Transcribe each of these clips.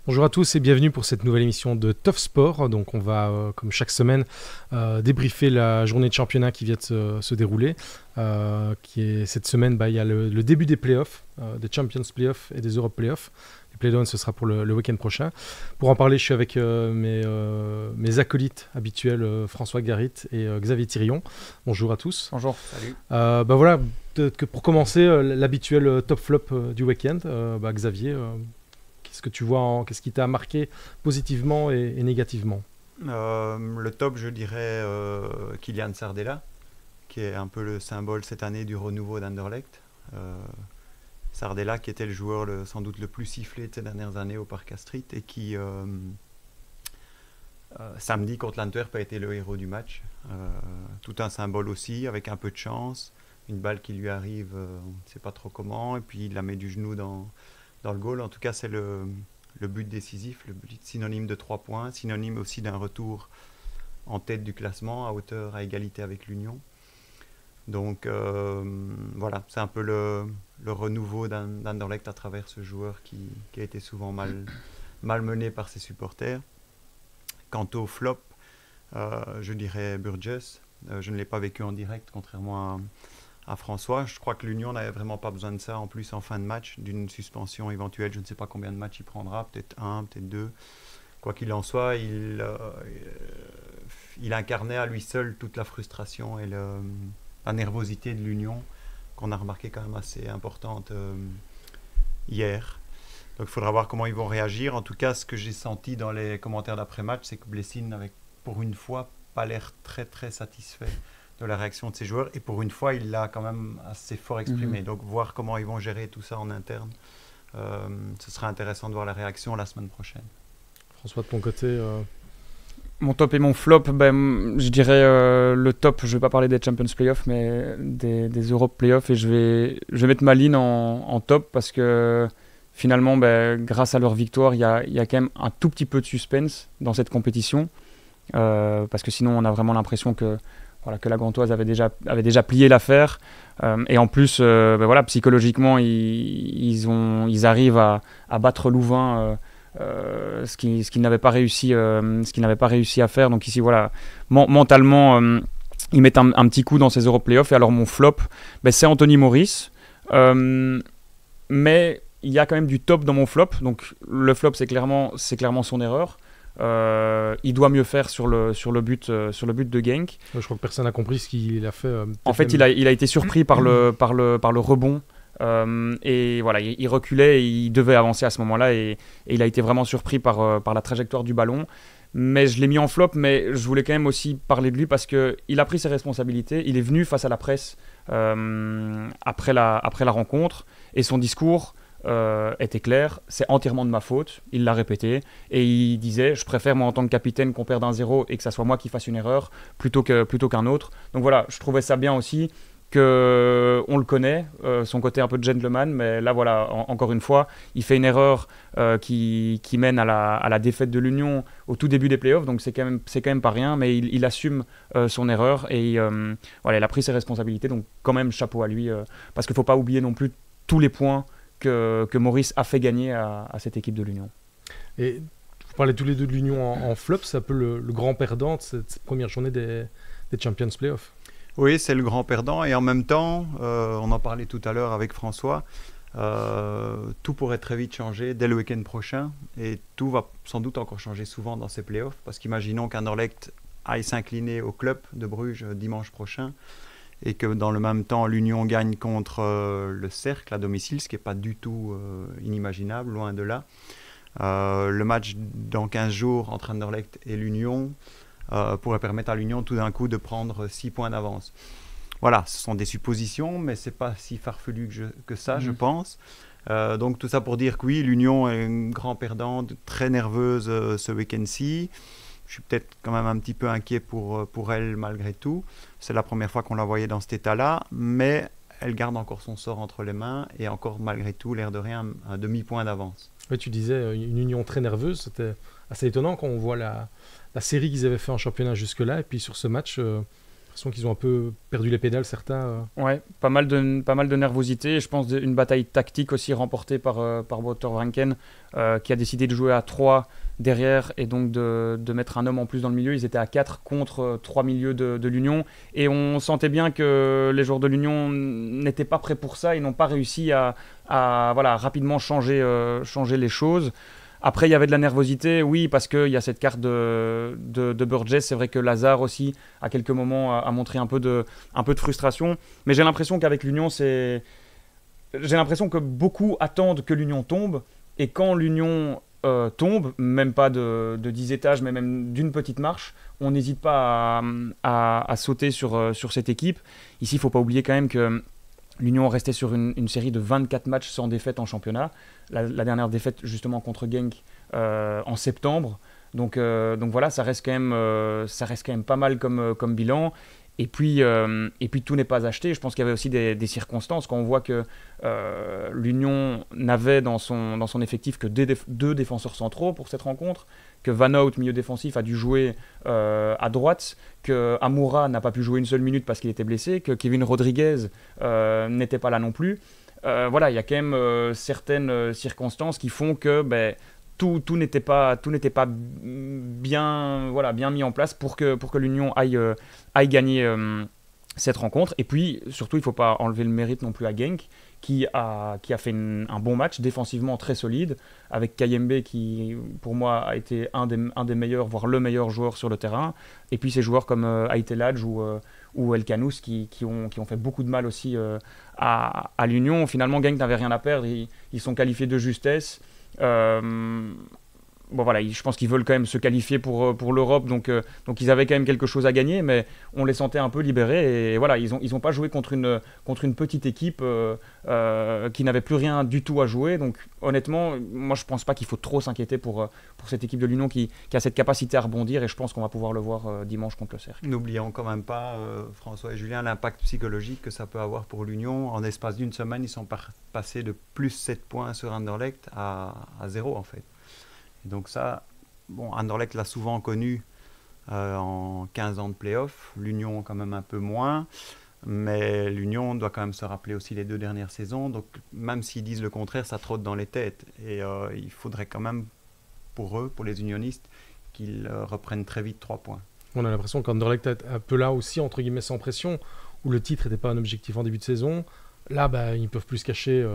Bonjour à tous et bienvenue pour cette nouvelle émission de Tough Sport. Donc on va, comme chaque semaine, débriefer la journée de championnat qui vient de se dérouler. Cette semaine, il y a le début des playoffs, des Champions Playoffs et des Europe Playoffs. Les playdowns, ce sera pour le week-end prochain. Pour en parler, je suis avec mes acolytes habituels, François Garit et Xavier Thirion. Bonjour à tous. Bonjour. Salut. Voilà, peut-être que pour commencer, l'habituel top-flop du week-end. Xavier, qu'est-ce que tu vois, qu'est-ce qui t'a marqué positivement et négativement? Le top, je dirais Kylian Sardella, qui est un peu le symbole cette année du renouveau d'Anderlecht. Sardella qui était le joueur sans doute le plus sifflé de ces dernières années au Parc Astrid et qui samedi contre l'Antwerp a été le héros du match. Tout un symbole aussi, avec un peu de chance, une balle qui lui arrive, on ne sait pas trop comment, et puis il la met du genou dans le goal. En tout cas, c'est le but décisif, le but synonyme de 3 points, synonyme aussi d'un retour en tête du classement, à égalité avec l'Union. Donc voilà, c'est un peu le renouveau d'Anderlecht à travers ce joueur qui a été souvent mal mené par ses supporters. Quant au flop, je dirais Burgess. Je ne l'ai pas vécu en direct, contrairement à François. Je crois que l'Union n'avait vraiment pas besoin de ça, en plus en fin de match, d'une suspension éventuelle. Je ne sais pas combien de matchs il prendra, peut-être 1, peut-être 2. Quoi qu'il en soit, il incarnait à lui seul toute la frustration et la nervosité de l'Union, qu'on a remarqué quand même assez importante hier. Donc il faudra voir comment ils vont réagir. En tout cas, ce que j'ai senti dans les commentaires d'après-match, c'est que Blessing n'avait pour une fois pas l'air très très satisfait de la réaction de ses joueurs, et pour une fois il l'a quand même assez fort exprimé. Donc voir comment ils vont gérer tout ça en interne, ce sera intéressant de voir la réaction la semaine prochaine. François, de ton côté Mon top et mon flop, je dirais le top, je ne vais pas parler des Champions Playoffs, mais des Europe Playoffs, et je vais mettre Malines en top, parce que finalement, grâce à leur victoire, il y a quand même un tout petit peu de suspense dans cette compétition, parce que sinon on a vraiment l'impression que la Gantoise avait déjà plié l'affaire, et en plus psychologiquement ils arrivent à battre Louvain, ce qu'ils n'avaient pas réussi à faire. Donc ici mentalement ils mettent un petit coup dans ces Euro Playoffs. Et alors mon flop, c'est Anthony Maurice, mais il y a quand même du top dans mon flop. Donc le flop, c'est clairement son erreur. Il doit mieux faire sur le but de Genk. Je crois que personne n'a compris ce qu'il a fait. En fait, il a été surpris par le rebond. Et voilà, il reculait et il devait avancer à ce moment-là, et il a été vraiment surpris par la trajectoire du ballon. Mais je l'ai mis en flop, mais je voulais quand même aussi parler de lui parce qu'il a pris ses responsabilités. Il est venu face à la presse après la rencontre, et son discours était clair: c'est entièrement de ma faute. Il l'a répété, et il disait: je préfère moi en tant que capitaine qu'on perde 1-0 et que ça soit moi qui fasse une erreur plutôt qu'un autre. Donc voilà, je trouvais ça bien aussi qu'on le connaît, son côté un peu de gentleman, mais là voilà, encore une fois, il fait une erreur qui mène à la défaite de l'Union au tout début des playoffs, donc c'est quand même pas rien, mais il assume son erreur, et il a pris ses responsabilités, donc quand même chapeau à lui, parce qu'il ne faut pas oublier non plus tous les points que Maurice a fait gagner à cette équipe de l'Union. Et vous parlez tous les deux de l'Union en flop, c'est un peu le grand perdant de cette première journée des Champions Playoffs. Oui, c'est le grand perdant, et en même temps, on en parlait tout à l'heure avec François, tout pourrait très vite changer dès le week-end prochain, et tout va sans doute encore changer souvent dans ces playoffs, parce qu'imaginons qu'Anderlecht aille s'incliner au club de Bruges dimanche prochain, et que dans le même temps l'Union gagne contre le Cercle à domicile, ce qui n'est pas du tout inimaginable, loin de là. Le match dans 15 jours entre Anderlecht et l'Union pourrait permettre à l'Union tout d'un coup de prendre 6 points d'avance. Voilà, ce sont des suppositions, mais ce n'est pas si farfelu que ça, je pense. Donc tout ça pour dire que oui, l'Union est une grande perdante, très nerveuse ce week-end-ci. Je suis peut-être quand même un petit peu inquiet pour elle malgré tout. C'est la première fois qu'on la voyait dans cet état-là, mais elle garde encore son sort entre les mains, et encore malgré tout, l'air de rien, un demi-point d'avance. Oui, tu disais une Union très nerveuse. C'était assez étonnant quand on voit la série qu'ils avaient fait en championnat jusque-là, et puis sur ce match, l'impression qu'ils ont un peu perdu les pédales, certains. Ouais, pas mal de nervosité. Je pense une bataille tactique aussi remportée par Wouter Franken, qui a décidé de jouer à 3 derrière et donc de mettre un homme en plus dans le milieu. Ils étaient à 4 contre 3 milieux de l'Union. Et on sentait bien que les joueurs de l'Union n'étaient pas prêts pour ça. Ils n'ont pas réussi à rapidement changer les choses. Après, il y avait de la nervosité, oui, parce qu'il y a cette carte de Burgess. C'est vrai que Lazare aussi, à quelques moments, a montré un peu de frustration. Mais j'ai l'impression qu'avec l'Union, j'ai l'impression que beaucoup attendent que l'Union tombe. Et quand l'Union tombe, même pas de 10 étages, mais même d'une petite marche, on n'hésite pas à sauter sur cette équipe. Ici, il ne faut pas oublier quand même que l'Union restait sur une série de 24 matchs sans défaite en championnat. La dernière défaite justement contre Genk en septembre. Donc voilà, ça reste quand même pas mal comme bilan. Et puis tout n'est pas acheté. Je pense qu'il y avait aussi des circonstances. Quand on voit que l'Union n'avait dans son effectif que 2 défenseurs centraux pour cette rencontre, que Van Hout, milieu défensif, a dû jouer à droite, que Amoura n'a pas pu jouer une seule minute parce qu'il était blessé, que Kevin Rodriguez n'était pas là non plus. Voilà, il y a quand même certaines circonstances qui font que tout n'était pas bien mis en place pour que l'Union aille gagner cette rencontre. Et puis surtout, il ne faut pas enlever le mérite non plus à Genk, qui a fait un bon match défensivement très solide, avec Kayembe qui pour moi a été un des meilleurs, voire le meilleur joueur sur le terrain, et puis ces joueurs comme Aiteladj ou El Kanous qui ont fait beaucoup de mal aussi à l'Union. Finalement, Genk n'avait rien à perdre, ils sont qualifiés de justesse. Bon voilà, je pense qu'ils veulent quand même se qualifier pour l'Europe, donc ils avaient quand même quelque chose à gagner, mais on les sentait un peu libérés. Et voilà, ils ont pas joué contre une petite équipe qui n'avait plus rien du tout à jouer. Donc honnêtement, moi je pense pas qu'il faut trop s'inquiéter pour cette équipe de l'Union qui a cette capacité à rebondir, et je pense qu'on va pouvoir le voir dimanche contre le Cercle. N'oublions quand même pas, François et Julien, l'impact psychologique que ça peut avoir pour l'Union. En l'espace d'une semaine, ils sont passés de plus 7 points sur Anderlecht à 0 en fait. Donc ça, Anderlecht l'a souvent connu en 15 ans de play-off, l'Union quand même un peu moins, mais l'Union doit quand même se rappeler aussi les 2 dernières saisons, donc même s'ils disent le contraire, ça trotte dans les têtes, et il faudrait quand même pour eux, pour les unionistes, qu'ils reprennent très vite 3 points. On a l'impression qu'Anderlecht est un peu là aussi, entre guillemets, sans pression, où le titre n'était pas un objectif en début de saison. Là, ils ne peuvent plus se cacher,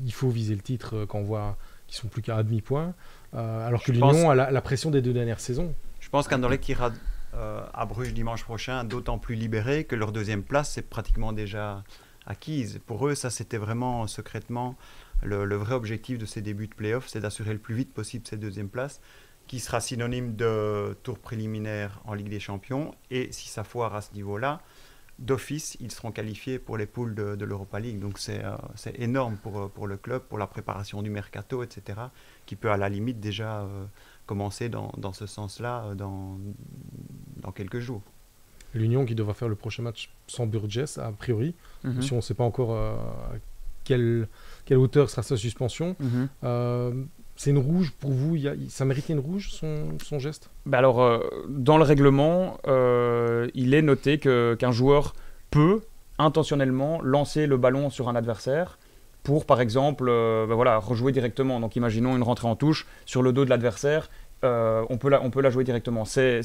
il faut viser le titre quand on voit qu'ils sont plus qu'à demi-point. Alors que l'Union a la pression des 2 dernières saisons. Je pense qu'Anderlecht ira à Bruges dimanche prochain, d'autant plus libéré que leur 2e place est pratiquement déjà acquise. Pour eux, ça c'était vraiment secrètement le vrai objectif de ces débuts de play-off, c'est d'assurer le plus vite possible cette 2e place, qui sera synonyme de tour préliminaire en Ligue des Champions. Et si ça foire à ce niveau-là, d'office, ils seront qualifiés pour les poules de l'Europa League. Donc c'est énorme pour le club, pour la préparation du mercato, etc., qui peut à la limite déjà commencer dans ce sens-là dans quelques jours. L'Union qui devra faire le prochain match sans Burgess, a priori. Si on ne sait pas encore quelle hauteur sera sa suspension. C'est une rouge pour vous, ça méritait une rouge son geste? Alors, dans le règlement, il est noté qu'un joueur peut intentionnellement lancer le ballon sur un adversaire pour, par exemple, rejouer directement. Donc imaginons une rentrée en touche sur le dos de l'adversaire, on peut la jouer directement. C'est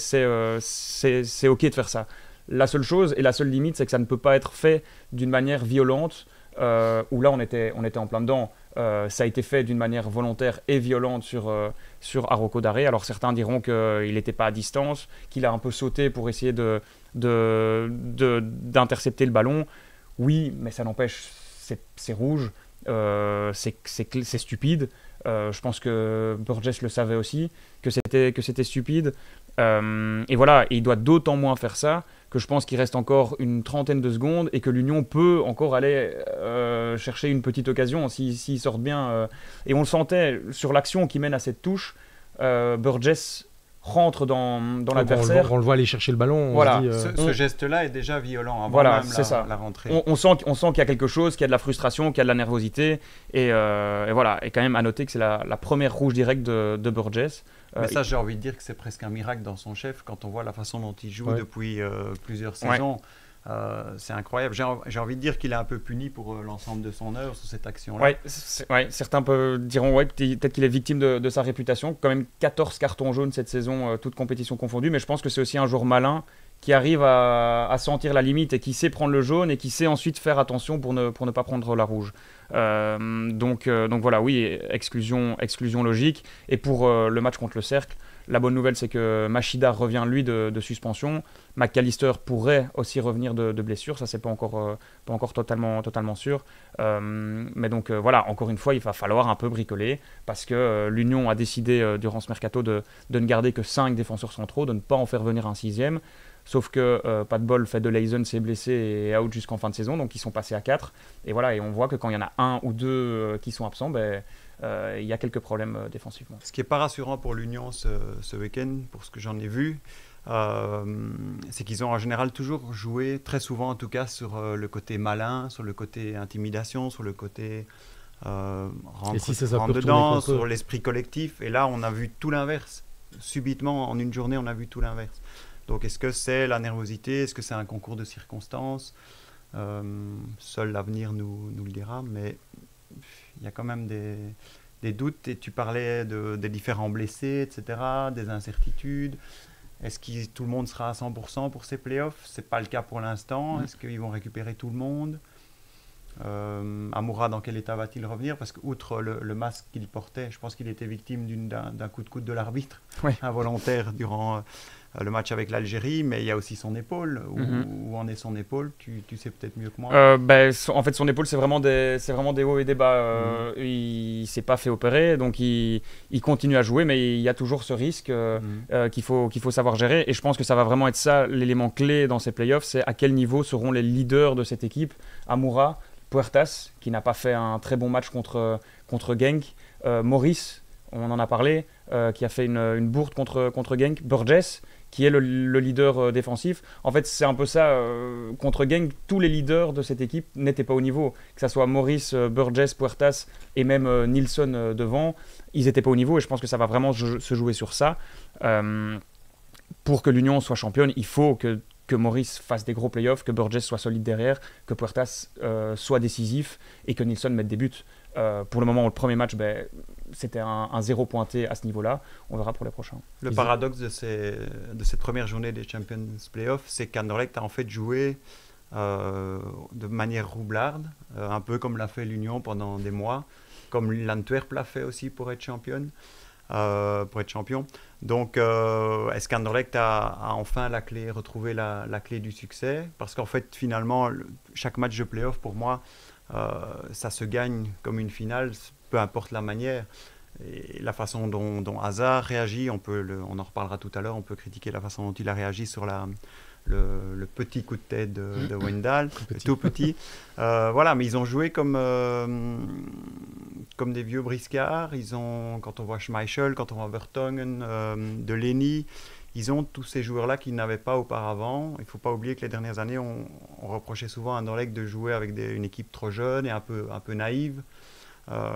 ok de faire ça. La seule chose et la seule limite, c'est que ça ne peut pas être fait d'une manière violente, où là on était en plein dedans. Ça a été fait d'une manière volontaire et violente sur Arauco Daré. Alors certains diront qu'il n'était pas à distance, qu'il a un peu sauté pour essayer d'intercepter le ballon. Oui, mais ça n'empêche, c'est rouge, c'est stupide. Je pense que Burgess le savait aussi, que c'était stupide. Et voilà, et il doit d'autant moins faire ça que je pense qu'il reste encore une trentaine de secondes et que l'Union peut encore aller chercher une petite occasion s'ils sortent bien. Et on le sentait sur l'action qui mène à cette touche. Burgess rentre dans Quand l'adversaire. on le voit aller chercher le ballon, Voilà. on se dit, Ce geste-là est déjà violent avant Voilà, même c'est ça. la rentrée. On sent qu'il y a quelque chose, qu'il y a de la frustration, qu'il y a de la nervosité. Et voilà. Et quand même à noter que c'est la première rouge directe de Burgess. Mais ça, j'ai envie de dire que c'est presque un miracle dans son chef quand on voit la façon dont il joue depuis plusieurs saisons. C'est incroyable. J'ai envie de dire qu'il est un peu puni pour l'ensemble de son œuvre sur cette action-là. Certains diront peut-être qu'il est victime de sa réputation. Quand même 14 cartons jaunes cette saison, toutes compétitions confondues. Mais je pense que c'est aussi un joueur malin qui arrive à sentir la limite et qui sait prendre le jaune et qui sait ensuite faire attention pour ne pas prendre la rouge. Donc voilà, oui, exclusion logique. Et pour le match contre le Cercle, la bonne nouvelle, c'est que Machida revient, lui, de suspension. McAllister pourrait aussi revenir de blessure. Ça, c'est pas encore totalement sûr. Mais donc, voilà, encore une fois, il va falloir un peu bricoler parce que l'Union a décidé, durant ce mercato, de ne garder que 5 défenseurs centraux, de ne pas en faire venir un 6e. Sauf que pas de bol, Fede de Leijzen s'est blessé et est out jusqu'en fin de saison. Donc, ils sont passés à 4. Et voilà, et on voit que quand il y en a un ou deux qui sont absents, il y a quelques problèmes défensivement. Ce qui n'est pas rassurant pour l'Union ce week-end, pour ce que j'en ai vu, c'est qu'ils ont en général toujours joué, très souvent en tout cas, sur le côté malin, sur le côté intimidation, sur le côté rentre dedans, sur l'esprit collectif. Et là, on a vu tout l'inverse. Subitement, en une journée, on a vu tout l'inverse. Donc, est-ce que c'est la nervosité? Est-ce que c'est un concours de circonstances? Seul l'avenir nous le dira, mais il y a quand même des doutes. Et tu parlais des différents blessés, etc., des incertitudes. Est-ce que tout le monde sera à 100% pour ces playoffs? Ce n'est pas le cas pour l'instant. Est-ce qu'ils vont récupérer tout le monde? Amoura, dans quel état va-t-il revenir? Parce qu'outre le masque qu'il portait, je pense qu'il était victime d'un coup de coude de l'arbitre involontaire durant le match avec l'Algérie, mais il y a aussi son épaule. Où en est son épaule? Tu sais peut-être mieux que moi. En fait, son épaule, c'est vraiment des hauts et des bas. Il ne s'est pas fait opérer, donc il continue à jouer, mais il y a toujours ce risque qu'il faut savoir gérer. Et je pense que ça va vraiment être ça l'élément clé dans ces playoffs, c'est à quel niveau seront les leaders de cette équipe. Amoura, Puertas, qui n'a pas fait un très bon match contre Genk, Maurice, on en a parlé, qui a fait une bourde contre Genk, Burgess, qui est le leader défensif. En fait, c'est un peu ça. Contre Genk, tous les leaders de cette équipe n'étaient pas au niveau. Que ce soit Maurice, Burgess, Puertas et même Nilsson devant, ils n'étaient pas au niveau. Et je pense que ça va vraiment se jouer sur ça. Pour que l'Union soit championne, il faut que Maurice fasse des gros playoffs, que Burgess soit solide derrière, que Puertas soit décisif et que Nilsson mette des buts. Pour le moment, le premier match, c'était un 0 pointé à ce niveau-là. On verra pour les prochains. Le paradoxe de cette première journée des Champions Playoffs, c'est qu'Anderlecht a en fait joué de manière roublarde, un peu comme l'a fait l'Union pendant des mois, comme l'Antwerp l'a fait aussi pour être champion. Donc, est-ce qu'Anderlecht a enfin retrouvé la clé du succès? Parce qu'en fait, finalement, chaque match de play-off, pour moi, ça se gagne comme une finale, peu importe la manière. Et la façon dont Hazard réagit, on en reparlera tout à l'heure, on peut critiquer la façon dont il a réagi sur le petit coup de tête de Wijndal, tout petit. Voilà, mais ils ont joué comme des vieux briscards. Quand on voit Schmeichel, quand on voit Vertonghen, Delaney, ils ont tous ces joueurs-là qu'ils n'avaient pas auparavant. Il ne faut pas oublier que les dernières années, on reprochait souvent à Anderlecht de jouer avec une équipe trop jeune et un peu naïve.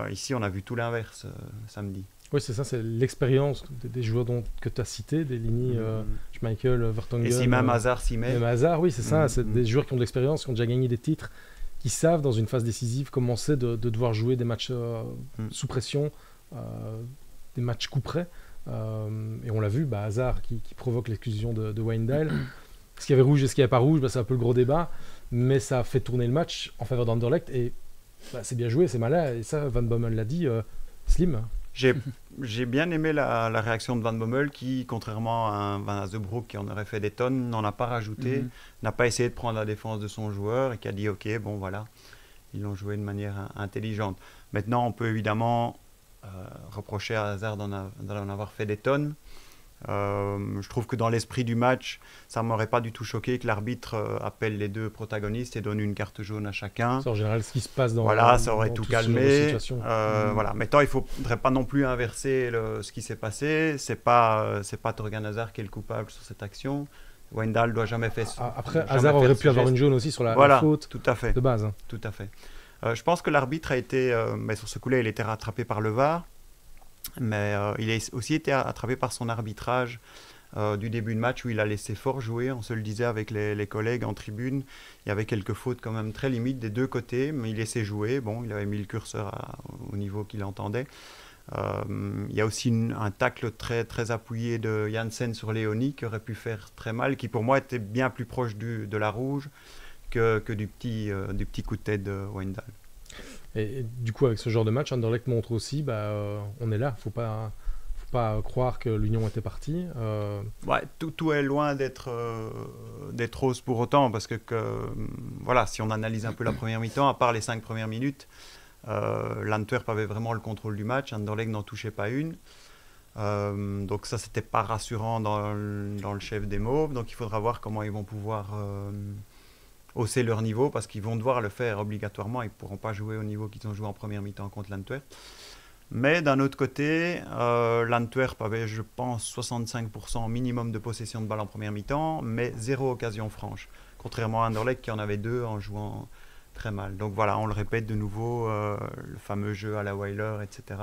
Ici, on a vu tout l'inverse samedi. Oui, c'est ça, c'est l'expérience des joueurs que tu as cités, des lignes Schmeichel, Vertonghen. Et si même Hazard s'y met. Même Hazard, oui, c'est ça. C'est des joueurs qui ont de l'expérience, qui ont déjà gagné des titres, qui savent, dans une phase décisive, comment c'est de devoir jouer des matchs sous pression, des matchs coup près. Et on l'a vu, Hazard qui provoque l'exclusion de Wijndal. Est-ce qu'il y avait rouge, est-ce qu'il n'y avait pas rouge? C'est un peu le gros débat. Mais ça a fait tourner le match en faveur d'Anderlecht. Et c'est bien joué, c'est malin. Et ça, Van Bommel l'a dit, slim. J'ai bien aimé la réaction de Van Bommel qui, contrairement à The Broek qui en aurait fait des tonnes, n'en a pas rajouté, n'a pas essayé de prendre la défense de son joueur et qui a dit ok, bon voilà, ils l'ont joué de manière intelligente. Maintenant, on peut évidemment reprocher à Hazard d'en avoir fait des tonnes. Je trouve que dans l'esprit du match, ça ne m'aurait pas du tout choqué que l'arbitre appelle les deux protagonistes et donne une carte jaune à chacun. C'est en général ce qui se passe dans voilà, ça aurait tout calmé. Voilà. Maintenant, il ne faudrait pas non plus inverser ce qui s'est passé. C'est pas Torgan Hazard qui est le coupable sur cette action. Wijndal doit jamais faire. Après, Hazard aurait pu avoir une jaune aussi sur la faute tout à fait. de base. Hein. Tout à fait. Je pense que l'arbitre a été, mais sur ce coup-là, il était rattrapé par le VAR. Mais il a aussi été attrapé par son arbitrage du début de match où il a laissé fort jouer. On se le disait avec les collègues en tribune. Il y avait quelques fautes quand même très limites des deux côtés, mais il laissait jouer. Bon, il avait mis le curseur au niveau qu'il entendait. Il y a aussi un tacle très, très appuyé de Janssen sur Léonie qui aurait pu faire très mal, qui pour moi était bien plus proche de la rouge que du petit coup de tête de Wijndal. Et du coup, avec ce genre de match, Anderlecht montre aussi, on est là. Faut pas croire que l'Union était partie. Ouais, tout est loin d'être rose pour autant, parce que voilà, si on analyse un peu la première mi-temps, à part les 5 premières minutes, l'Antwerp avait vraiment le contrôle du match. Anderlecht n'en touchait pas une. Donc ça, c'était pas rassurant dans le chef des Mauves. Donc il faudra voir comment ils vont pouvoir hausser leur niveau, parce qu'ils vont devoir le faire obligatoirement. Ils ne pourront pas jouer au niveau qu'ils ont joué en première mi-temps contre l'Antwerp. Mais d'un autre côté, l'Antwerp avait, je pense, 65% minimum de possession de balle en première mi-temps, mais 0 occasion franche. Contrairement à Anderlecht qui en avait 2 en jouant très mal. Donc voilà, on le répète de nouveau, le fameux jeu à la Weiler, etc.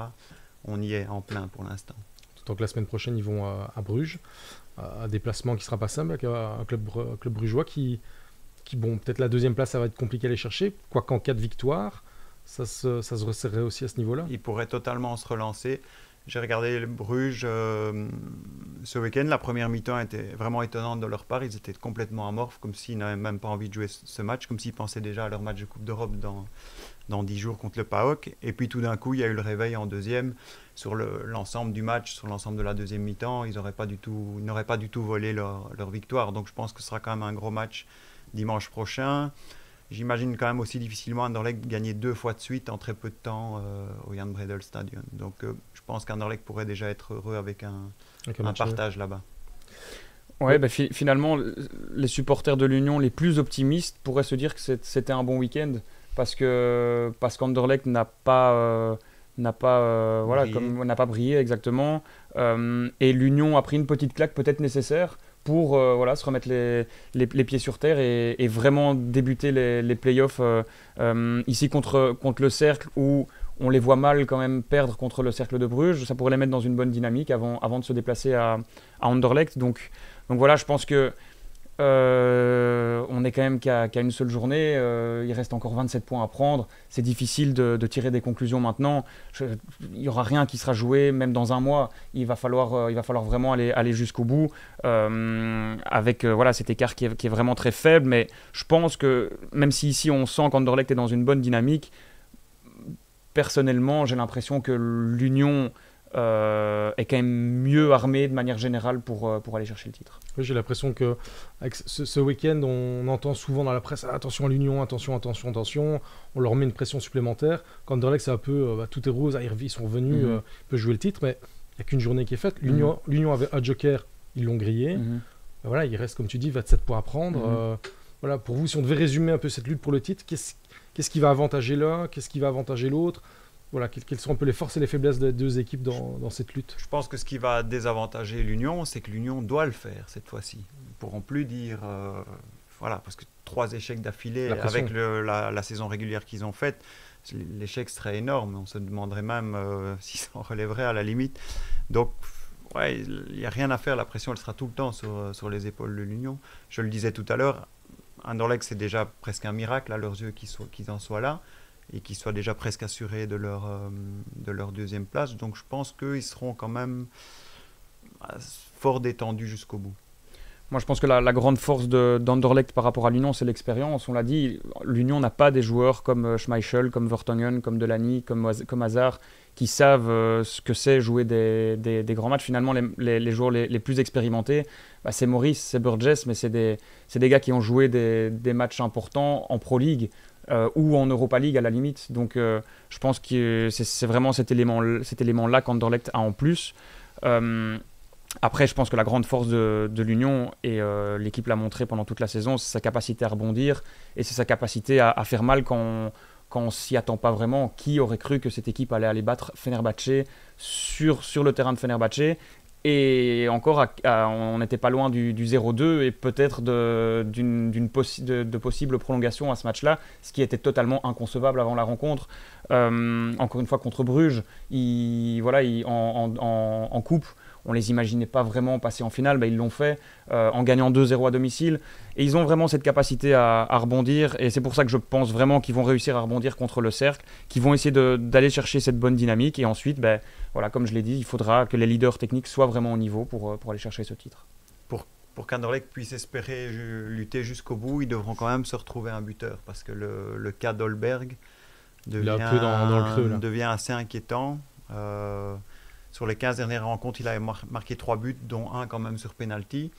On y est en plein pour l'instant. D'autant que la semaine prochaine, ils vont à Bruges, un déplacement qui sera pas simple, avec un club brugeois qui bon, peut-être la deuxième place, ça va être compliqué à aller chercher, quoiqu'en cas de victoire, ça se resserrerait aussi à ce niveau-là. Il pourrait totalement se relancer. J'ai regardé Bruges ce week-end, la première mi-temps était vraiment étonnante de leur part, ils étaient complètement amorphes, comme s'ils n'avaient même pas envie de jouer ce match, comme s'ils pensaient déjà à leur match de Coupe d'Europe dans 10 jours contre le PAOK, et puis tout d'un coup, il y a eu le réveil en deuxième, sur l'ensemble du match, sur l'ensemble de la deuxième mi-temps, ils n'auraient pas du tout volé leur victoire, donc je pense que ce sera quand même un gros match dimanche prochain. J'imagine quand même aussi difficilement Anderlecht gagner 2 fois de suite en très peu de temps au Jan Breidel Stadion. Donc je pense qu'Anderlecht pourrait déjà être heureux avec un partage là-bas. Ouais, finalement, les supporters de l'Union les plus optimistes pourraient se dire que c'était un bon week-end parce qu'Anderlecht n'a pas brillé exactement. Et l'Union a pris une petite claque peut-être nécessaire pour se remettre les pieds sur terre et vraiment débuter les playoffs ici contre le Cercle, où on les voit mal quand même perdre contre le Cercle de Bruges. Ça pourrait les mettre dans une bonne dynamique avant de se déplacer à Anderlecht. Donc voilà, je pense que on est quand même qu'à une seule journée, il reste encore 27 points à prendre, c'est difficile de tirer des conclusions maintenant, il n'y aura rien qui sera joué même dans un mois, il va falloir vraiment aller jusqu'au bout avec cet écart qui est vraiment très faible, mais je pense que même si ici on sent qu'Anderlecht est dans une bonne dynamique, personnellement j'ai l'impression que l'Union est quand même mieux armé de manière générale pour aller chercher le titre. Oui, j'ai l'impression que avec ce week-end, on entend souvent dans la presse attention à l'Union, attention, on leur met une pression supplémentaire. Quand Anderlecht, c'est un peu tout est rose, ils sont revenus, ils peuvent jouer le titre, mais il n'y a qu'une journée qui est faite. L'Union avait un joker, ils l'ont grillé. Voilà, il reste, comme tu dis, 27 points à prendre. Voilà, pour vous, si on devait résumer un peu cette lutte pour le titre, qu'est-ce qui va avantager l'un, qu'est-ce qui va avantager l'autre? Voilà, quelles sont un peu les forces et les faiblesses des deux équipes dans cette lutte? Je pense que ce qui va désavantager l'Union, c'est que l'Union doit le faire cette fois-ci. Ils ne pourront plus dire... parce que 3 échecs d'affilée avec la saison régulière qu'ils ont faite, l'échec serait énorme. On se demanderait même s'ils s'en relèveraient à la limite. Donc, il n'y a rien à faire. La pression, elle sera tout le temps sur les épaules de l'Union. Je le disais tout à l'heure, Anderlecht, c'est déjà presque un miracle à leurs yeux qu'ils en soient là, et qu'ils soient déjà presque assurés de leur deuxième place. Donc je pense qu'ils seront quand même fort détendus jusqu'au bout. Moi je pense que la grande force d'Anderlecht par rapport à l'Union, c'est l'expérience. On l'a dit, l'Union n'a pas des joueurs comme Schmeichel, comme Vertonghen, comme Delaney, comme Hazard, qui savent ce que c'est jouer des grands matchs. Finalement, les joueurs les plus expérimentés, c'est Maurice, c'est Burgess, mais c'est des gars qui ont joué des matchs importants en Pro League, ou en Europa League à la limite. Donc je pense que c'est vraiment cet élément-là qu'Anderlecht a en plus. Après, je pense que la grande force de l'Union, et l'équipe l'a montré pendant toute la saison, c'est sa capacité à rebondir et c'est sa capacité à faire mal quand on ne s'y attend pas vraiment. Qui aurait cru que cette équipe allait aller battre Fenerbahçe sur le terrain de Fenerbahçe? Et encore, on n'était pas loin du 0-2 et peut-être de possibles prolongations à ce match-là, ce qui était totalement inconcevable avant la rencontre. Encore une fois, contre Bruges, en coupe, on ne les imaginait pas vraiment passer en finale. Ils l'ont fait en gagnant 2-0 à domicile. Et ils ont vraiment cette capacité à rebondir. Et c'est pour ça que je pense vraiment qu'ils vont réussir à rebondir contre le Cercle, qu'ils vont essayer d'aller chercher cette bonne dynamique. Et ensuite, comme je l'ai dit, il faudra que les leaders techniques soient vraiment au niveau pour aller chercher ce titre. Pour qu'Anderlecht puisse espérer lutter jusqu'au bout, ils devront quand même se retrouver un buteur. Parce que le cas d'Holberg devient dans le creux, devient assez inquiétant. Sur les 15 dernières rencontres, il a marqué 3 buts, dont un quand même sur penalty.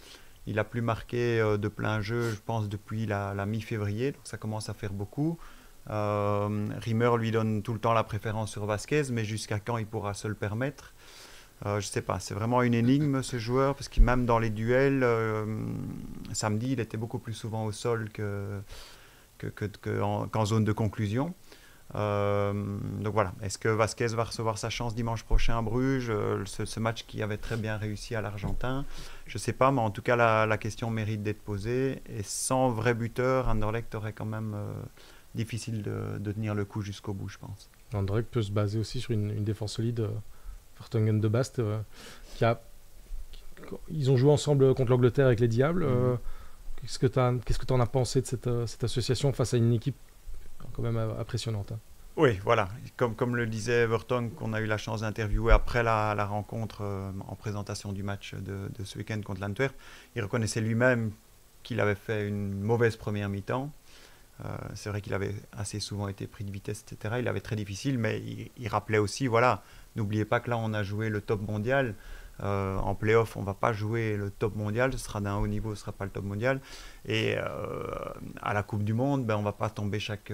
Il n'a plus marqué de plein jeu, je pense, depuis la mi-février. Donc ça commence à faire beaucoup. Rimmer lui donne tout le temps la préférence sur Vasquez, mais jusqu'à quand il pourra se le permettre? Je ne sais pas, c'est vraiment une énigme ce joueur, parce que même dans les duels, samedi, il était beaucoup plus souvent au sol qu'en zone de conclusion. Donc voilà, est-ce que Vasquez va recevoir sa chance dimanche prochain à Bruges, ce match qui avait très bien réussi à l'Argentin? Je ne sais pas, mais en tout cas la question mérite d'être posée, et sans vrai buteur, Anderlecht aurait quand même difficile de tenir le coup jusqu'au bout, je pense. Anderlecht peut se baser aussi sur une défense solide. Vertonghen de Bast, ils ont joué ensemble contre l'Angleterre avec les Diables. Qu'est-ce que tu en as pensé de cette association face à une équipe quand même impressionnante, hein? Oui, voilà. Comme le disait Vertonghen, qu'on a eu la chance d'interviewer après la rencontre en présentation du match de ce week-end contre l'Antwerp, il reconnaissait lui-même qu'il avait fait une mauvaise première mi-temps. C'est vrai qu'il avait assez souvent été pris de vitesse, etc. Il avait très difficile, mais il rappelait aussi, voilà, n'oubliez pas que là, on a joué le top mondial. En play-off, on ne va pas jouer le top mondial, ce sera d'un haut niveau, ce ne sera pas le top mondial. Et à la Coupe du Monde, on ne va pas tomber chaque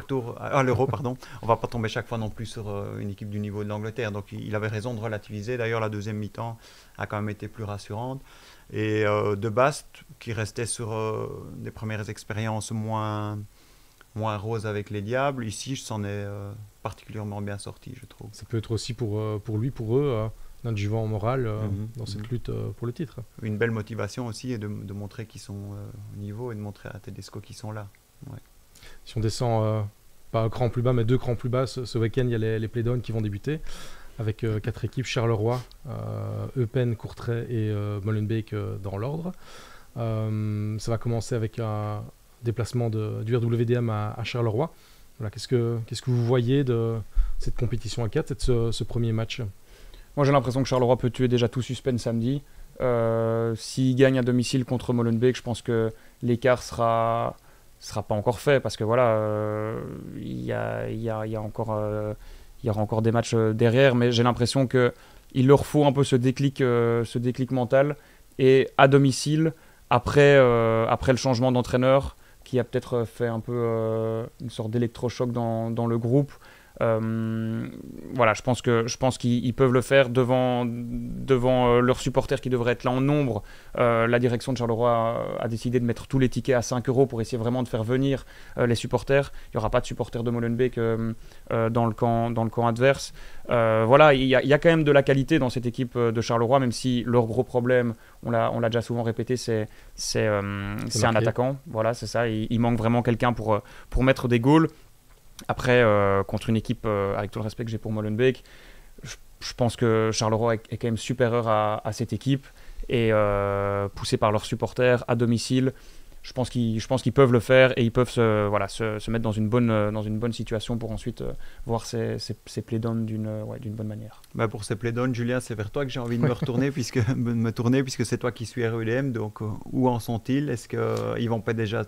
tour. À l'Euro, pardon. On ne va pas tomber chaque fois non plus sur une équipe du niveau de l'Angleterre. Donc il avait raison de relativiser. D'ailleurs, la deuxième mi-temps a quand même été plus rassurante. Et De Bast, qui restait sur des premières expériences moins roses avec les Diables, ici, je s'en ai particulièrement bien sorti, je trouve. Ça peut être aussi pour lui, pour eux, un adjuvant moral dans cette lutte pour le titre. Une belle motivation aussi, et de montrer qu'ils sont au niveau, et de montrer à Tedesco qu'ils sont là. Ouais. Si on descend pas un cran plus bas, mais 2 crans plus bas, ce week-end, il y a les playdowns qui vont débuter avec 4 équipes: Charleroi, Eupen, Courtrai et Molenbeek dans l'ordre. Ça va commencer avec un déplacement du RWDM à Charleroi. Voilà, qu'est-ce que vous voyez de cette compétition à 4, ce premier match? Moi, j'ai l'impression que Charleroi peut tuer déjà tout suspense samedi. S'il gagne à domicile contre Molenbeek, je pense que l'écart sera pas encore fait, parce que voilà, il y aura encore des matchs derrière, mais j'ai l'impression qu'il leur faut un peu ce déclic mental. Et à domicile, après le changement d'entraîneur, qui a peut-être fait un peu une sorte d'électrochoc dans le groupe, voilà, je pense qu'ils peuvent le faire devant leurs supporters qui devraient être là en nombre. La direction de Charleroi a décidé de mettre tous les tickets à 5 € pour essayer vraiment de faire venir les supporters. Il n'y aura pas de supporters de Molenbeek dans le camp adverse. Voilà, il y a quand même de la qualité dans cette équipe de Charleroi, même si leur gros problème, on l'a déjà souvent répété, c'est un attaquant. Voilà, c'est ça. Il manque vraiment quelqu'un pour mettre des goals. Après, contre une équipe, avec tout le respect que j'ai pour Molenbeek, je pense que Charleroi est quand même supérieur à cette équipe, et poussé par leurs supporters à domicile, je pense qu'ils peuvent le faire, et ils peuvent se mettre dans une bonne situation pour ensuite voir ces playdowns d'une bonne manière. Pour ces playdowns, Julien, c'est vers toi que j'ai envie de me tourner puisque c'est toi qui suis RUDM. Donc où en sont-ils? Est-ce qu'ils vont pas déjà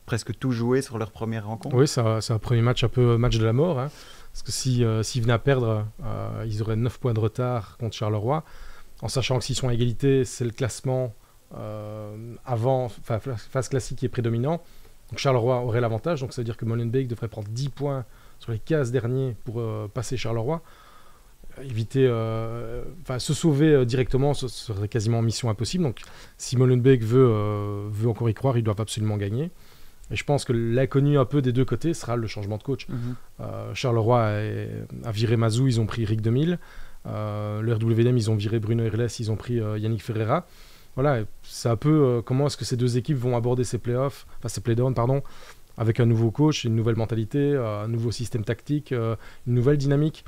presque tout jouer sur leur première rencontre? Oui, c'est un premier match, un peu match de la mort, hein, parce que s'ils venaient à perdre, ils auraient 9 points de retard contre Charleroi, en sachant que s'ils sont à égalité, c'est le classement phase classique qui est prédominant. Donc Charleroi aurait l'avantage, donc ça veut dire que Molenbeek devrait prendre 10 points sur les 15 derniers pour passer Charleroi. éviter, se sauver directement, ce serait quasiment mission impossible. Donc, si Molenbeek veut encore y croire, ils doivent absolument gagner. Et je pense que l'inconnu un peu des deux côtés sera le changement de coach. Charleroi a viré Mazou, ils ont pris Rick 2000. Le RWDM, ils ont viré Bruno Irles, ils ont pris Yannick Ferreira. Voilà, c'est un peu comment est-ce que ces deux équipes vont aborder ces playdowns, avec un nouveau coach, une nouvelle mentalité, un nouveau système tactique, une nouvelle dynamique.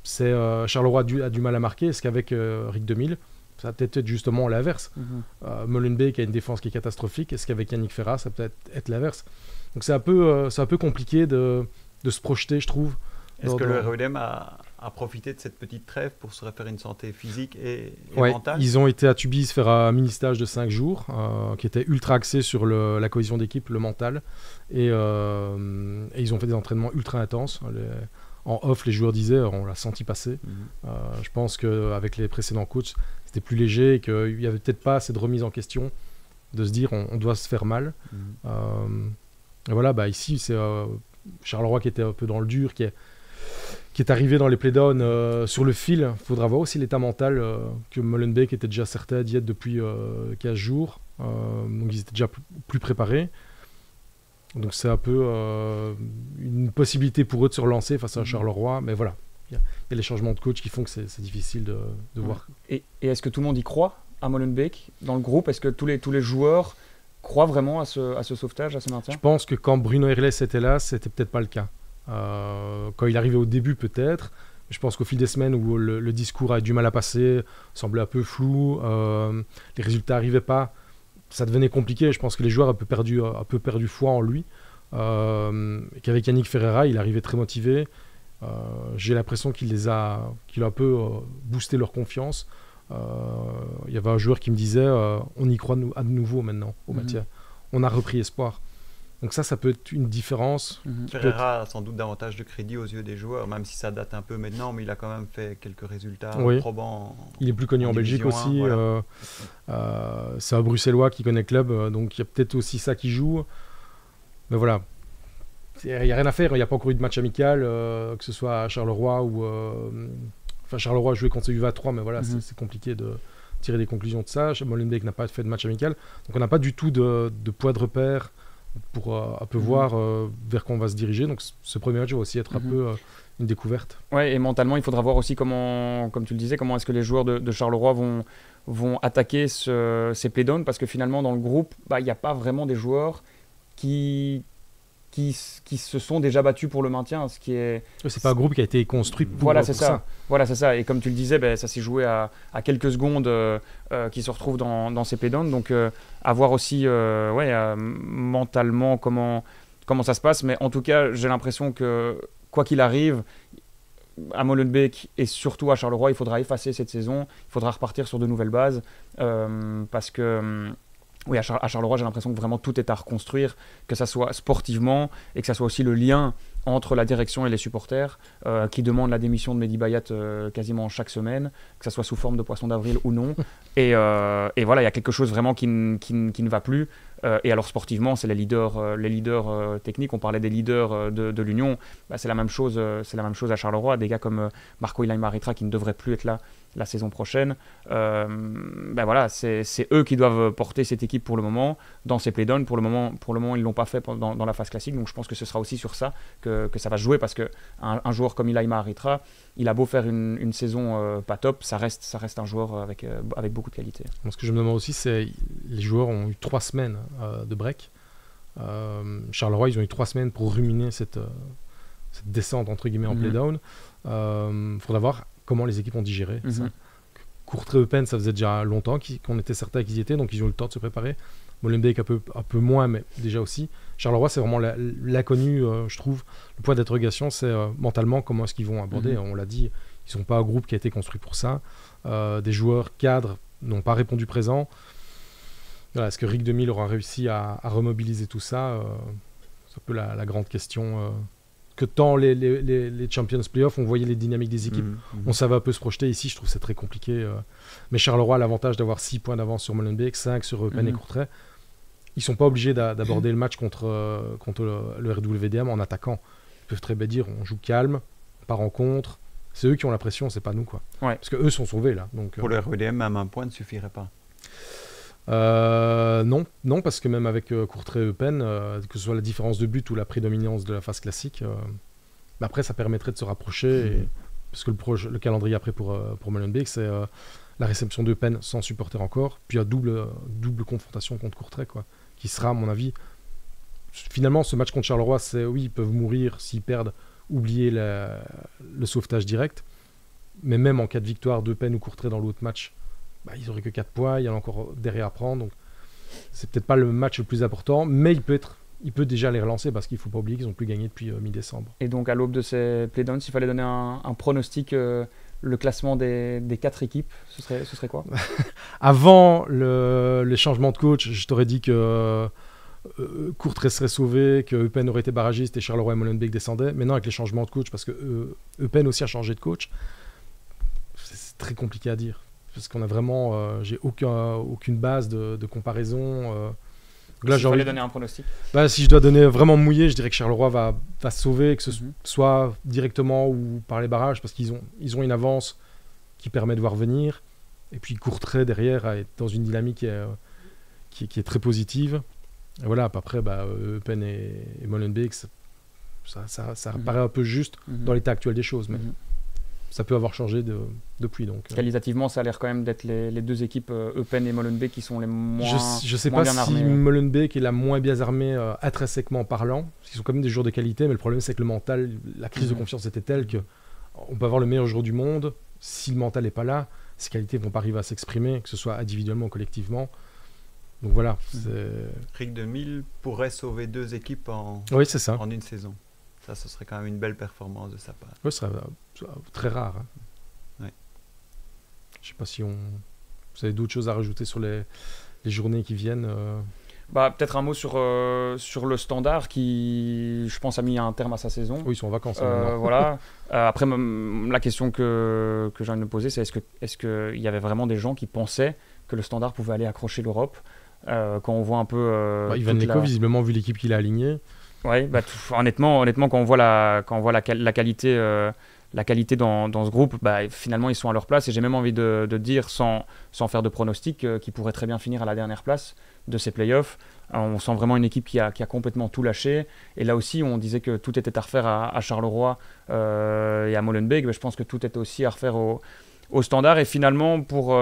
Charleroi a du mal à marquer. Est-ce qu'avec Rick 2000, ça va peut-être être justement l'inverse. Molenbeek a une défense qui est catastrophique. Est-ce qu'avec Yannick Ferreira, ça peut être l'inverse. Donc c'est un peu compliqué de se projeter, je trouve. Est-ce que le RWDM a profité de cette petite trêve pour se refaire une santé physique et ouais, mentale? Ils ont été à Tubize faire un mini-stage de 5 jours qui était ultra axé sur la cohésion d'équipe, le mental. Et ils ont fait des entraînements ultra intenses. En off, les joueurs disaient, on l'a senti passer. Je pense qu'avec les précédents coachs, c'était plus léger et qu'il n'y avait peut-être pas cette remise en question de se dire on doit se faire mal. Et voilà, ici, c'est Charleroi qui était un peu dans le dur, qui est arrivé dans les playdowns sur le fil. Il faudra voir aussi l'état mental que Molenbeek était déjà certain d'y être depuis 15 jours. Donc ils étaient déjà plus préparés. Donc c'est un peu une possibilité pour eux de se relancer face à Charleroi. Mais voilà, il y a les changements de coach qui font que c'est difficile de voir. Et est-ce que tout le monde y croit à Molenbeek dans le groupe? Est-ce que tous les joueurs croient vraiment à ce sauvetage, à ce maintien? Je pense que quand Bruno Irles était là, c'était peut-être pas le cas. Quand il arrivait au début peut-être, je pense qu'au fil des semaines où le discours a eu du mal à passer, semblait un peu flou, les résultats n'arrivaient pas, ça devenait compliqué. Je pense que les joueurs ont un peu perdu foi en lui, qu'avec Yannick Ferreira il arrivait très motivé. J'ai l'impression qu'il a un peu boosté leur confiance. Il y avait un joueur qui me disait on y croit à nouveau maintenant au maintien, on a repris espoir. Donc ça peut être une différence. Ferreira a sans doute davantage de crédit aux yeux des joueurs, même si ça date un peu maintenant, mais il a quand même fait quelques résultats probants. Il est plus connu en Belgique aussi. Voilà. C'est un Bruxellois qui connaît le club, donc il y a peut-être aussi ça qui joue. Mais voilà, il n'y a rien à faire, il n'y a pas encore eu de match amical, que ce soit à Charleroi ou... Charleroi a joué contre U23, mais voilà, c'est compliqué de tirer des conclusions de ça. Molenbeek n'a pas fait de match amical, donc on n'a pas du tout de poids de repère pour un peu voir vers quoi on va se diriger. Donc ce premier match va aussi être un peu une découverte. Ouais, et mentalement, il faudra voir aussi comment, comme tu le disais, comment est-ce que les joueurs de Charleroi vont attaquer ces playdowns, parce que finalement, dans le groupe, il n'y a pas vraiment des joueurs qui se sont déjà battus pour le maintien, ce qui est... C'est pas un groupe qui a été construit pour ça. Voilà, c'est ça. Et comme tu le disais, ça s'est joué à quelques secondes qui se retrouvent dans ces playdowns. Donc, à voir aussi mentalement comment ça se passe. Mais en tout cas, j'ai l'impression que, quoi qu'il arrive, à Molenbeek et surtout à Charleroi, il faudra effacer cette saison. Il faudra repartir sur de nouvelles bases. Parce que... Oui, à Charleroi, j'ai l'impression que vraiment tout est à reconstruire, que ça soit sportivement et que ça soit aussi le lien entre la direction et les supporters qui demandent la démission de Mehdi Bayat quasiment chaque semaine, que ça soit sous forme de poisson d'avril ou non. Et voilà, il y a quelque chose vraiment qui ne va plus. Et alors sportivement, c'est les leaders techniques. On parlait des leaders de l'Union. C'est la même chose à Charleroi. Des gars comme Marco Ilaï-Maritra qui ne devraient plus être là la saison prochaine. Voilà, c'est eux qui doivent porter cette équipe pour le moment dans ces playdowns. Pour le moment, ils l'ont pas fait dans la phase classique. Donc je pense que ce sera aussi sur ça que ça va se jouer, parce que un joueur comme Ilaï-Maritra, il a beau faire une saison pas top, ça reste un joueur avec beaucoup de qualité. Ce que je me demande aussi, c'est les joueurs ont eu 3 semaines de break. Charleroi, ils ont eu 3 semaines pour ruminer cette descente entre guillemets en play-down. Faudra voir comment les équipes ont digéré ça. Courtrai Eupen, ça faisait déjà longtemps qu'on était certains qu'ils y étaient, donc ils ont eu le temps de se préparer. Molenbeek un peu moins, mais déjà aussi. Charleroi, c'est vraiment l'inconnu, je trouve. Le point d'interrogation, c'est mentalement comment est-ce qu'ils vont aborder. On l'a dit, ils sont pas un groupe qui a été construit pour ça. Des joueurs cadres n'ont pas répondu présent. Voilà, est-ce que Rick 2000 aura réussi à remobiliser tout ça? C'est un peu la grande question. Que tant les Champions Playoffs, on voyait les dynamiques des équipes, on savait un peu se projeter. Ici, je trouve que c'est très compliqué. Mais Charleroi a l'avantage d'avoir 6 points d'avance sur Molenbeek, 5 sur Eupen et Courtrai. Ils ne sont pas obligés d'aborder le match contre le RWDM en attaquant. Ils peuvent très bien dire on joue calme, on part en contre, c'est eux qui ont la pression, c'est pas nous, quoi. Ouais. Parce que eux sont sauvés là. Donc, Pour le REDM, même un point ne suffirait pas. non, parce que même avec Courtrai et Eupen, que ce soit la différence de but ou la prédominance de la phase classique, après ça permettrait de se rapprocher. Parce que le calendrier après pour Molenbeek, c'est la réception d'Eupen sans supporter encore, puis il y a double confrontation contre Courtrai, quoi, qui sera, à mon avis, finalement, ce match contre Charleroi, oui, ils peuvent mourir s'ils perdent, oublier le sauvetage direct, mais même en cas de victoire d'Eupen ou Courtrai dans l'autre match, ils n'auraient que 4 points, il y en a encore derrière à prendre, donc c'est peut-être pas le match le plus important, mais il peut déjà les relancer parce qu'il ne faut pas oublier qu'ils n'ont plus gagné depuis mi-décembre. Et donc à l'aube de ces playdowns, s'il fallait donner un pronostic, le classement des 4 équipes, ce serait quoi? Avant les changements de coach, je t'aurais dit que Courtrai serait sauvé, que Eupen aurait été barragiste et Charleroi et Molenbeek descendaient. Maintenant, avec les changements de coach, parce que Eupen aussi a changé de coach, c'est très compliqué à dire. Parce qu'on a vraiment... j'ai aucune base de comparaison. Là, j'ai envie de donner un pronostic. Si je dois donner vraiment mouillé, je dirais que Charleroi va se sauver, que ce soit directement ou par les barrages, parce qu'ils ont une avance qui permet de voir venir. Et puis Courtrai derrière est dans une dynamique qui est très positive. Et voilà, après, Eupen et Molenbeek, ça paraît un peu juste dans l'état actuel des choses, mais ça peut avoir changé depuis. Donc, qualitativement, ça a l'air quand même d'être les deux équipes, Eupen et Molenbeek, qui sont les moins je sais moins pas bien si armées. Molenbeek est la moins bien armée intrinsèquement parlant, parce qu'ils sont quand même des joueurs de qualité, mais le problème c'est que le mental, la crise de confiance était telle qu'on peut avoir le meilleur joueur du monde, si le mental n'est pas là, ses qualités vont pas arriver à s'exprimer, que ce soit individuellement ou collectivement. Donc voilà. Rick Demille pourrait sauver 2 équipes en une saison. Ça, ce serait quand même une belle performance de sa part. Oui, ce serait très rare. Hein. Ouais. Je sais pas si vous avez d'autres choses à rajouter sur les journées qui viennent. Peut-être un mot sur le Standard qui, je pense, a mis un terme à sa saison. Oui, ils sont en vacances. Voilà. Après, la question que j'ai envie de me poser, c'est est-ce qu'il y avait vraiment des gens qui pensaient que le Standard pouvait aller accrocher l'Europe quand on voit un peu... Ivan Leko, visiblement, vu l'équipe qu'il a alignée. Oui, honnêtement, quand on voit la qualité dans ce groupe, finalement, ils sont à leur place. Et j'ai même envie de dire, sans faire de pronostic, qu'ils pourraient très bien finir à la dernière place de ces playoffs. On sent vraiment une équipe qui a complètement tout lâché. Et là aussi, on disait que tout était à refaire à Charleroi et à Molenbeek. Mais je pense que tout était aussi à refaire au Standard. Et finalement, pour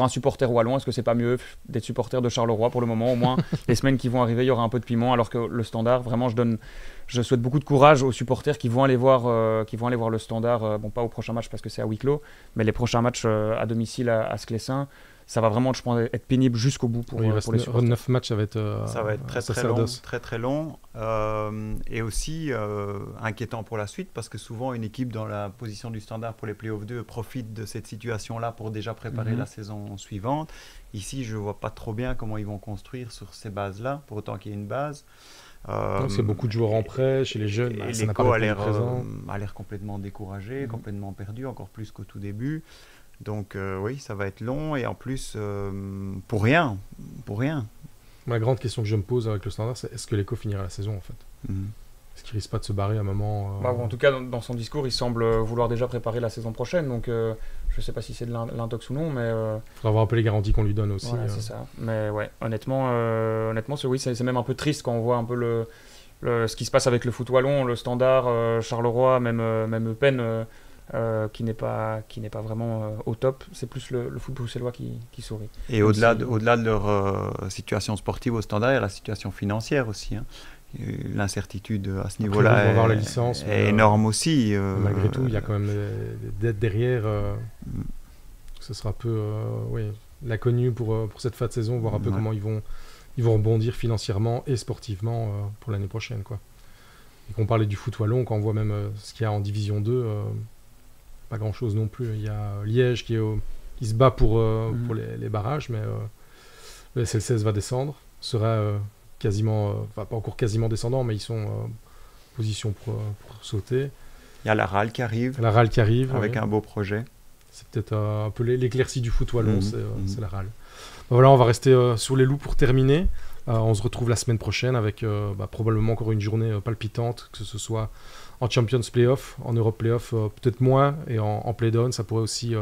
un supporter wallon, est-ce que c'est pas mieux d'être supporter de Charleroi pour le moment? Au moins, les semaines qui vont arriver, il y aura un peu de piment. Alors que le Standard, vraiment, je souhaite beaucoup de courage aux supporters qui vont aller voir le Standard. Pas au prochain match parce que c'est à huis clos, mais les prochains matchs à domicile à Sclessin. Ça va vraiment, je pense, être pénible jusqu'au bout pour les supporters. 9 matchs, ça va être très très long. Et aussi inquiétant pour la suite, parce que souvent une équipe dans la position du Standard pour les Playoffs 2 profite de cette situation-là pour déjà préparer la saison suivante. Ici, je ne vois pas trop bien comment ils vont construire sur ces bases-là, pour autant qu'il y ait une base. C'est beaucoup de joueurs en prêt, chez les jeunes. Et Leko a l'air complètement découragé, complètement perdu, encore plus qu'au tout début. Donc oui, ça va être long et en plus pour rien. La grande question que je me pose avec le Standard, c'est est-ce que Leko finira la saison en fait? Est-ce qu'il risque pas de se barrer à un moment En tout cas, dans son discours, il semble vouloir déjà préparer la saison prochaine. Donc je ne sais pas si c'est de l'intox ou non, mais il faudra voir un peu les garanties qu'on lui donne aussi. Voilà, c'est ça. Mais ouais, honnêtement, c'est même un peu triste quand on voit un peu ce qui se passe avec le foot wallon, le Standard, Charleroi, même Eupen. Qui n'est pas vraiment au top. C'est plus le foot bruxellois qui sourit. Et au-delà de leur situation sportive au Standard, il y a la situation financière aussi. Hein. L'incertitude à ce niveau-là la licence, est énorme aussi. Malgré tout, il y a quand même des dettes derrière. Ce sera un peu l'inconnu pour cette fin de saison, voir un peu comment ils vont rebondir financièrement et sportivement pour l'année prochaine. Quoi. Et qu'on parlait du foot wallon, quand on voit même ce qu'il y a en Division 2, pas grand-chose non plus. Il y a Liège qui se bat pour les barrages, mais le SLCS va descendre, sera quasiment, pas encore quasiment descendant, mais ils sont en position pour sauter. Il y a la RAL qui arrive. Avec un beau projet. C'est peut-être un peu l'éclaircie du foot wallon, c'est la râle. Voilà, on va rester sur les loups pour terminer. On se retrouve la semaine prochaine avec probablement encore une journée palpitante, que ce soit en Champions Playoff, en Europe Playoff, peut-être moins, et en Play-Down, ça pourrait aussi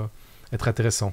être intéressant.